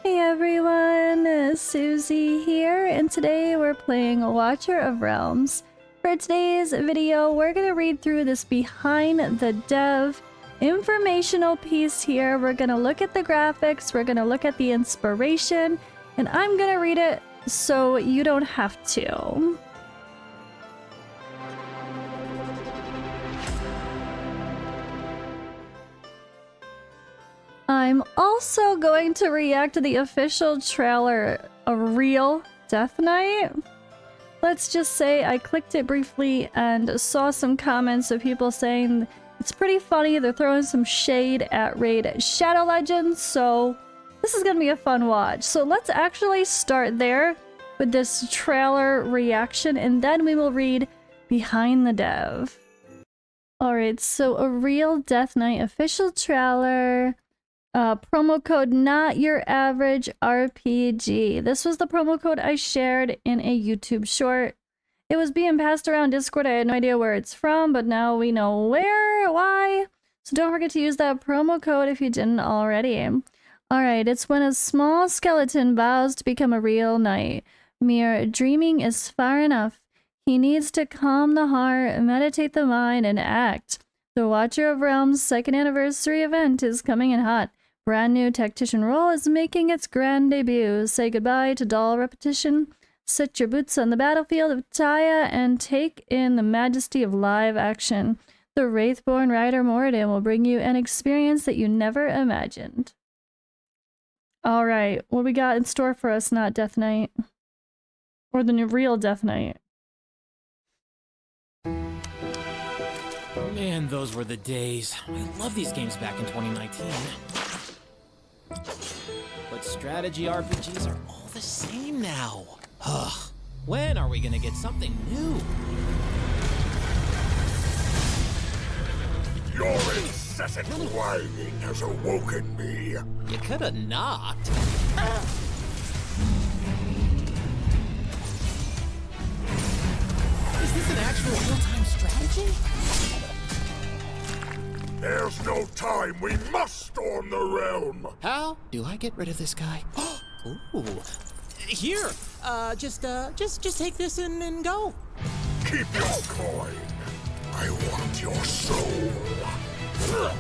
Hey everyone, Suzi here, and today we're playing Watcher of Realms. For today's video, we're going to read through this behind the dev informational piece here. We're going to look at the graphics, we're going to look at the inspiration, and I'm going to read it so you don't have to. I'm also going to react to the official trailer, A Real Death Knight. Let's just say I clicked it briefly and saw some comments of people saying it's pretty funny. They're throwing some shade at Raid Shadow Legends, so this is gonna be a fun watch. So let's actually start there with this trailer reaction, and then we will read behind the dev. Alright, so A Real Death Knight official trailer. Promo code not your average RPG. This was the promo code I shared in a YouTube short. It was being passed around Discord. I had no idea where it's from, but now we know why. So don't forget to use that promo code if you didn't already. Alright, it's when a small skeleton vows to become a real knight. Mere dreaming is far enough. He needs to calm the heart, meditate the mind, and act. The Watcher of Realms' second anniversary event is coming in hot. Brand new tactician role is making its grand debut. Say goodbye to dull repetition. Set your boots on the battlefield of Taya and take in the majesty of live action. The Wraithborn rider MORIDEN will bring you an experience that you never imagined. Alright, what we got in store for us, not Death Knight. Or the new real Death Knight. Man, those were the days. I love these games back in 2019. But strategy RPGs are all the same now. Ugh. When are we gonna get something new? Your incessant whining has awoken me. You coulda not. Is this an actual real-time strategy? There's no time. We must storm the realm. How do I get rid of this guy? Ooh. Here. Just take this and go. Keep your coin. I want your soul. But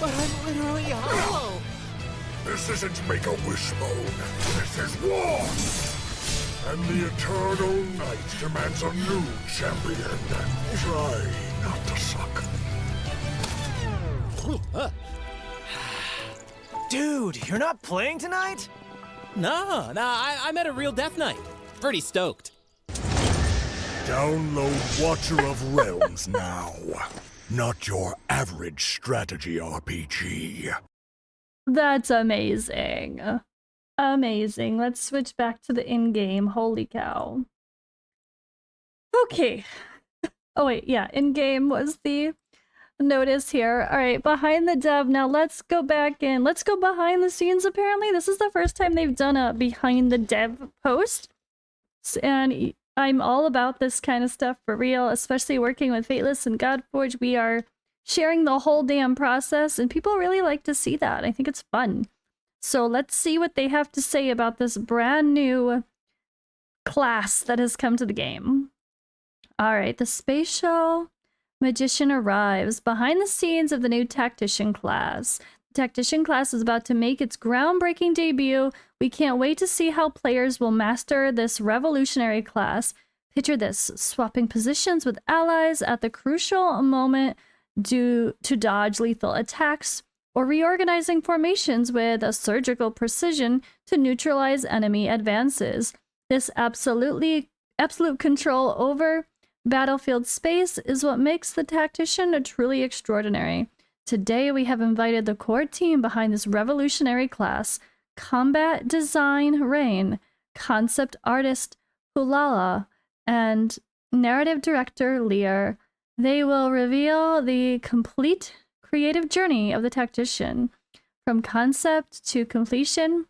I'm literally hollow. This isn't Make-A-Wish mode. This is war. And the Eternal Night demands a new champion. Try not to suck. Dude, you're not playing tonight? No, I met a real Death Knight. Pretty stoked. Download Watcher of Realms now. Not your average strategy RPG. That's amazing. Amazing. Let's switch back to the in-game. Holy cow. Okay. Oh wait, yeah, in-game was the notice here. Alright, behind the dev. Now let's go back in. Let's go behind the scenes, apparently. This is the first time they've done a behind the dev post. And I'm all about this kind of stuff for real, especially working with FATELESS and Godforge. We are sharing the whole damn process, and people really like to see that. I think it's fun. So let's see what they have to say about this brand new class that has come to the game. Alright, the Spatial Magician arrives behind the scenes of the new Tactician class. The Tactician class is about to make its groundbreaking debut. We can't wait to see how players will master this revolutionary class. Picture this, swapping positions with allies at the crucial moment to dodge lethal attacks, or reorganizing formations with a surgical precision to neutralize enemy advances. This absolute control over battlefield space is what makes the Tactician truly extraordinary. Today we have invited the core team behind this revolutionary class: combat design Rain, concept artist Hulala, and narrative director Lear. They will reveal the complete creative journey of the Tactician, from concept to completion,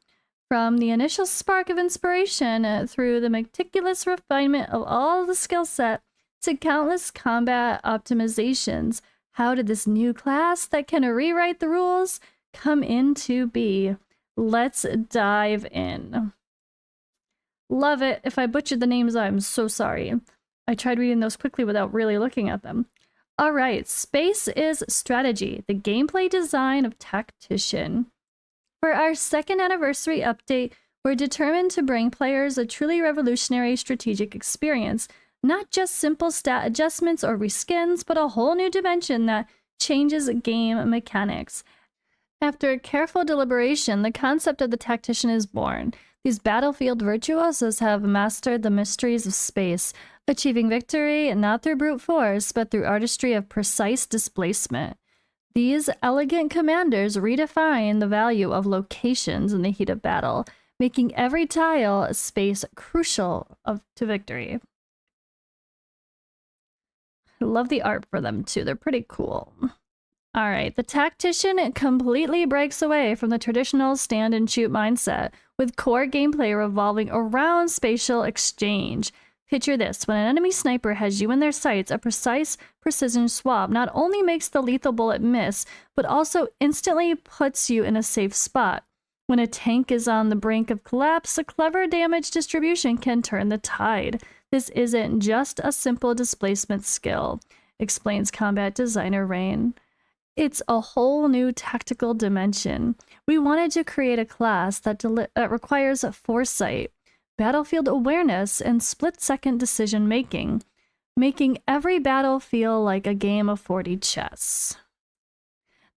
from the initial spark of inspiration through the meticulous refinement of all the skill set to countless combat optimizations. How did this new class that can rewrite the rules come into B. Let's dive in. Love it. If I butchered the names, I'm so sorry. I tried reading those quickly without really looking at them. All right, Space is Strategy, the gameplay design of Tactician. For our second anniversary update, we're determined to bring players a truly revolutionary strategic experience, not just simple stat adjustments or reskins, but a whole new dimension that changes game mechanics. After careful deliberation, the concept of the Tactician is born. These battlefield virtuosos have mastered the mysteries of space, achieving victory not through brute force, but through artistry of precise displacement. These elegant commanders redefine the value of locations in the heat of battle, making every tile space crucial to victory. I love the art for them too, they're pretty cool. All right, the Tactician completely breaks away from the traditional stand and shoot mindset, with core gameplay revolving around spatial exchange. Picture this, when an enemy sniper has you in their sights, a precise precision swab not only makes the lethal bullet miss, but also instantly puts you in a safe spot. When a tank is on the brink of collapse, a clever damage distribution can turn the tide. This isn't just a simple displacement skill, explains combat designer Rain. It's a whole new tactical dimension. We wanted to create a class that requires foresight, battlefield awareness, and split-second decision-making, making every battle feel like a game of 4D chess.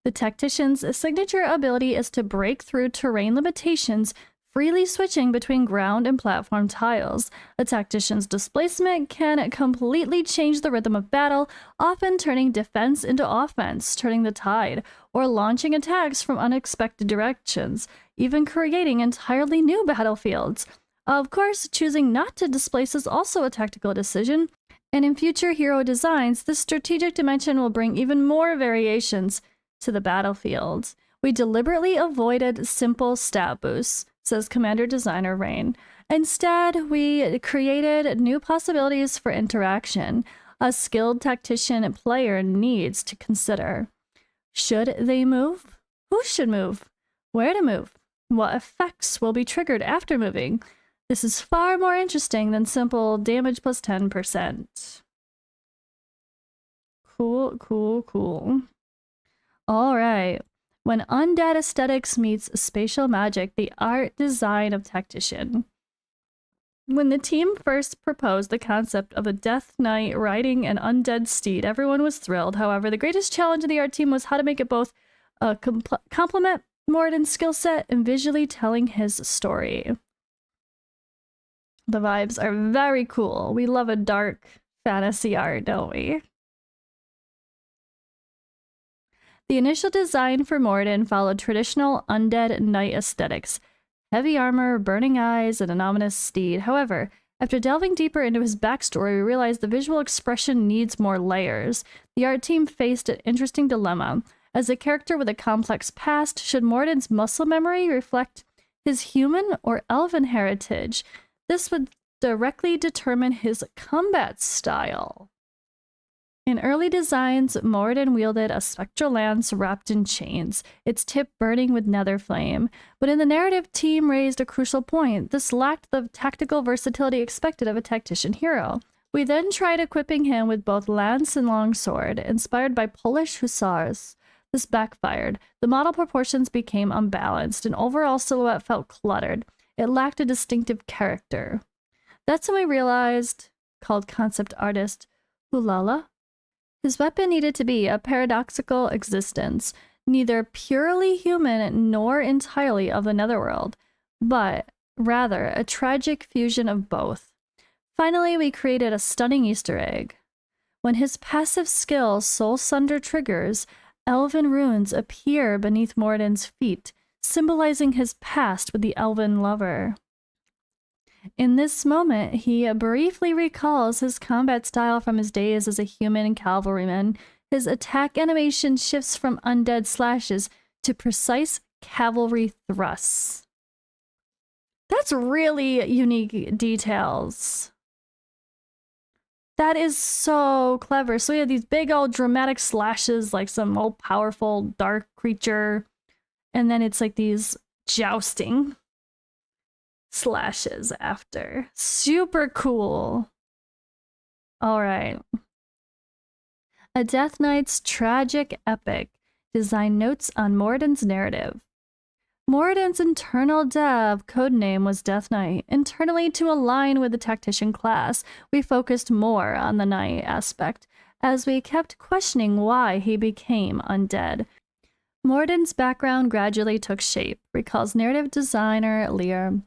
The Tactician's signature ability is to break through terrain limitations, freely switching between ground and platform tiles. A Tactician's displacement can completely change the rhythm of battle, often turning defense into offense, turning the tide, or launching attacks from unexpected directions, even creating entirely new battlefields. Of course, choosing not to displace is also a tactical decision, and in future hero designs, this strategic dimension will bring even more variations to the battlefield. We deliberately avoided simple stat boosts, says Commander Designer Rain. Instead, we created new possibilities for interaction, a skilled tactician player needs to consider. Should they move? Who should move? Where to move? What effects will be triggered after moving? This is far more interesting than simple damage plus 10%. Cool. All right. When undead aesthetics meets spatial magic, the art design of Tactician. When the team first proposed the concept of a Death Knight riding an undead steed, everyone was thrilled. However, the greatest challenge of the art team was how to make it both complement Moriden's skill set and visually telling his story. The vibes are very cool. We love a dark fantasy art, don't we? The initial design for Moriden followed traditional undead knight aesthetics, heavy armor, burning eyes, and an ominous steed. However, after delving deeper into his backstory, we realized the visual expression needs more layers. The art team faced an interesting dilemma. As a character with a complex past, should Moriden's muscle memory reflect his human or elven heritage? This would directly determine his combat style. In early designs, Moriden wielded a spectral lance wrapped in chains, its tip burning with nether flame. But in the narrative, team raised a crucial point. This lacked the tactical versatility expected of a tactician hero. We then tried equipping him with both lance and longsword, inspired by Polish hussars. This backfired. The model proportions became unbalanced, and overall silhouette felt cluttered. It lacked a distinctive character. That's when we realized, called concept artist Hulala, his weapon needed to be a paradoxical existence, neither purely human nor entirely of the netherworld, but rather a tragic fusion of both. Finally, we created a stunning Easter egg. When his passive skill Soul Sunder triggers, elven runes appear beneath Moriden's feet, symbolizing his past with the elven lover. In this moment, he briefly recalls his combat style from his days as a human cavalryman. His attack animation shifts from undead slashes to precise cavalry thrusts. That's really unique details. That is so clever. So we have these big old dramatic slashes like some old powerful dark creature. And then it's like these jousting slashes after. Super cool. All right. A Death Knight's tragic epic. Design notes on Moriden's narrative. Moriden's internal dev codename was Death Knight. Internally, to align with the tactician class, we focused more on the knight aspect, as we kept questioning why he became undead. Moriden's background gradually took shape, recalls narrative designer Lear.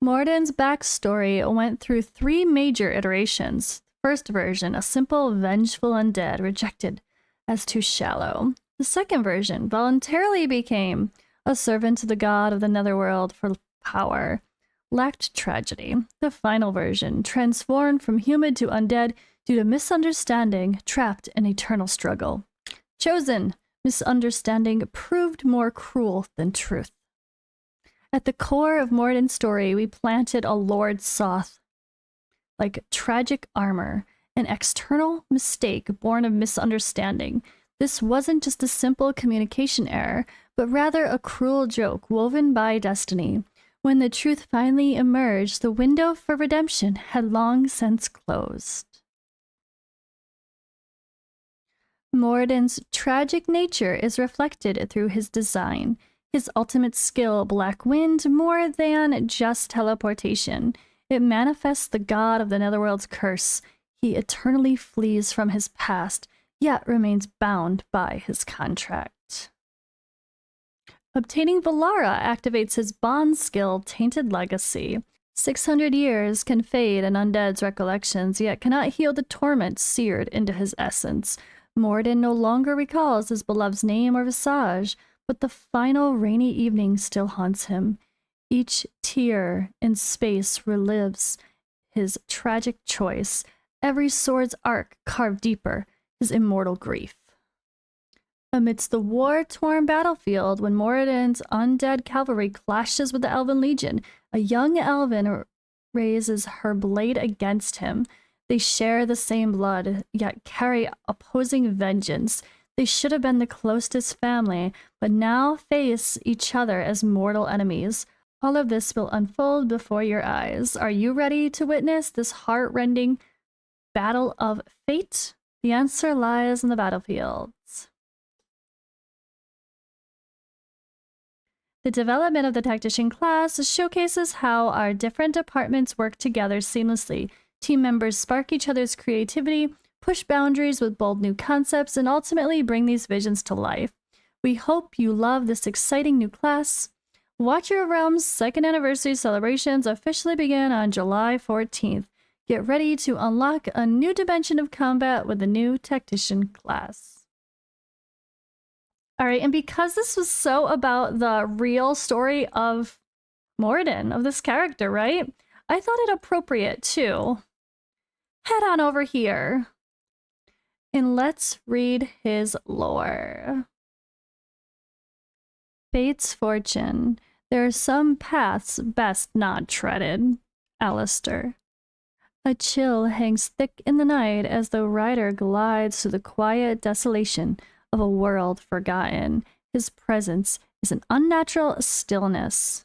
Moriden's backstory went through 3 major iterations. First version, a simple, vengeful undead, rejected as too shallow. The second version voluntarily became a servant to the god of the netherworld for power, lacked tragedy. The final version, transformed from human to undead due to misunderstanding, trapped in eternal struggle. Chosen, misunderstanding proved more cruel than truth. At the core of Moriden's story, we planted a Lord Soth, like tragic armor, an external mistake born of misunderstanding. This wasn't just a simple communication error, but rather a cruel joke woven by destiny. When the truth finally emerged, the window for redemption had long since closed. Moriden's tragic nature is reflected through his design. His ultimate skill, Black Wind, more than just teleportation. It manifests the god of the netherworld's curse. He eternally flees from his past, yet remains bound by his contract. Obtaining Valara activates his bond skill, Tainted Legacy. 600 years can fade an undead's recollections, yet cannot heal the torment seared into his essence. Moriden no longer recalls his beloved's name or visage, but the final rainy evening still haunts him. Each tear in space relives his tragic choice, every sword's arc carved deeper, his immortal grief. Amidst the war-torn battlefield, when Moriden's undead cavalry clashes with the Elven Legion, a young elven raises her blade against him. They share the same blood, yet carry opposing vengeance. They should have been the closest family, but now face each other as mortal enemies. All of this will unfold before your eyes. Are you ready to witness this heart-rending battle of fate? The answer lies in the battlefields. The development of the tactician class showcases how our different departments work together seamlessly. Team members spark each other's creativity, push boundaries with bold new concepts, and ultimately bring these visions to life. We hope you love this exciting new class. Watcher of Realms' 2nd anniversary celebrations officially begin on July 14th. Get ready to unlock a new dimension of combat with the new tactician class. All right, and because this was so about the real story of Moriden, of this character, right? I thought it appropriate to head on over here and let's read his lore. Fate's fortune. There are some paths best not treaded. Alistair. A chill hangs thick in the night as the rider glides through the quiet desolation of a world forgotten. His presence is an unnatural stillness.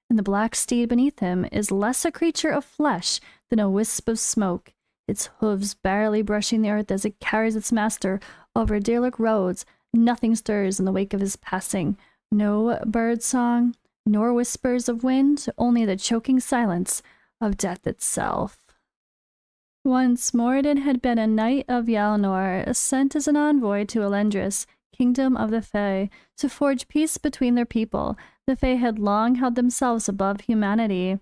And the black steed beneath him is less a creature of flesh than a wisp of smoke, its hooves barely brushing the earth as it carries its master over Dalek roads. Nothing stirs in the wake of his passing. No bird song, nor whispers of wind, only the choking silence of death itself. Once Moriden had been a knight of Yalnor, sent as an envoy to Elendris, kingdom of the Fae, to forge peace between their people. The Fae had long held themselves above humanity,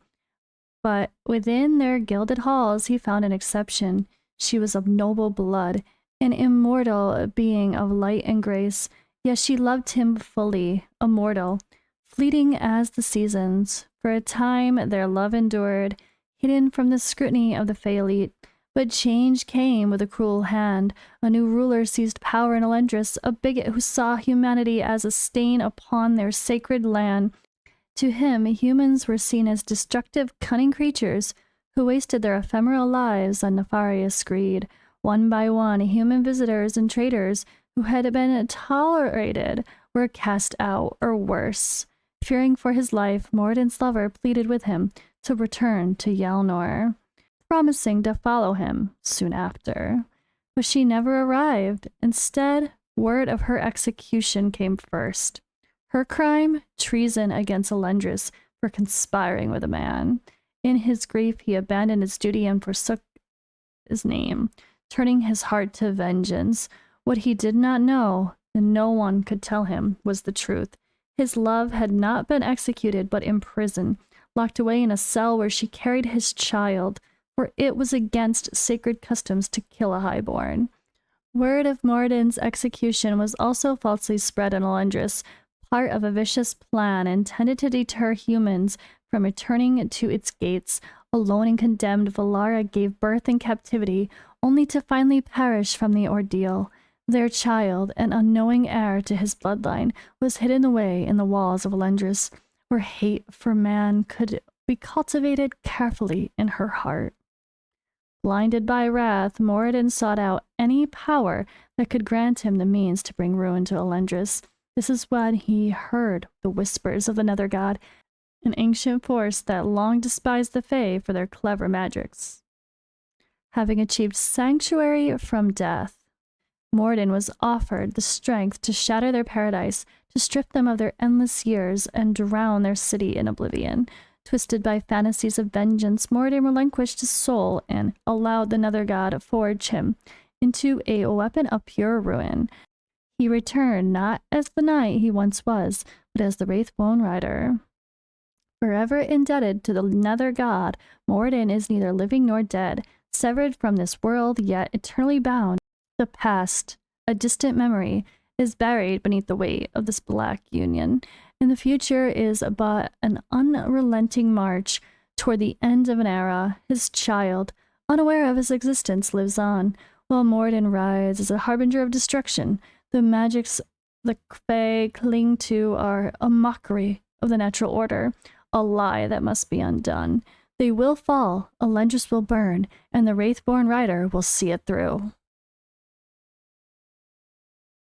but within their gilded halls he found an exception. She was of noble blood, an immortal being of light and grace, yet she loved him fully, immortal, fleeting as the seasons. For a time their love endured, hidden from the scrutiny of the Fae elite. But change came with a cruel hand. A new ruler seized power in Elendris, a bigot who saw humanity as a stain upon their sacred land. To him, humans were seen as destructive, cunning creatures who wasted their ephemeral lives on nefarious greed. One by one, human visitors and traders who had been tolerated were cast out, or worse. Fearing for his life, Moradin's lover pleaded with him to return to Yelnor, promising to follow him soon after. But she never arrived. Instead, word of her execution came first. Her crime, treason against Elendris for conspiring with a man. In his grief, he abandoned his duty and forsook his name, turning his heart to vengeance. What he did not know, and no one could tell him, was the truth. His love had not been executed, but imprisoned, locked away in a cell where she carried his child, for it was against sacred customs to kill a highborn. Word of Moradin's execution was also falsely spread in Elendris, part of a vicious plan intended to deter humans from returning to its gates. Alone and condemned, Valara gave birth in captivity, only to finally perish from the ordeal. Their child, an unknowing heir to his bloodline, was hidden away in the walls of Elendris, where hate for man could be cultivated carefully in her heart. Blinded by wrath, Moradin sought out any power that could grant him the means to bring ruin to Elendris. This is when he heard the whispers of the Nether God, an ancient force that long despised the Fae for their clever magics. Having achieved sanctuary from death, Moradin was offered the strength to shatter their paradise, to strip them of their endless years, and drown their city in oblivion. Twisted by fantasies of vengeance, Moradin relinquished his soul and allowed the Nether God to forge him into a weapon of pure ruin. He returned not as the knight he once was, but as the Wraithbone Rider. Forever indebted to the Nether God, Moradin is neither living nor dead, severed from this world, yet eternally bound. The past, a distant memory, is buried beneath the weight of this black union, and the future is but an unrelenting march toward the end of an era. His child, unaware of his existence, lives on, while Moradin rides as a harbinger of destruction. The magics the Fae cling to are a mockery of the natural order, a lie that must be undone. They will fall, Elendris will burn, and the Wraithborn Rider will see it through.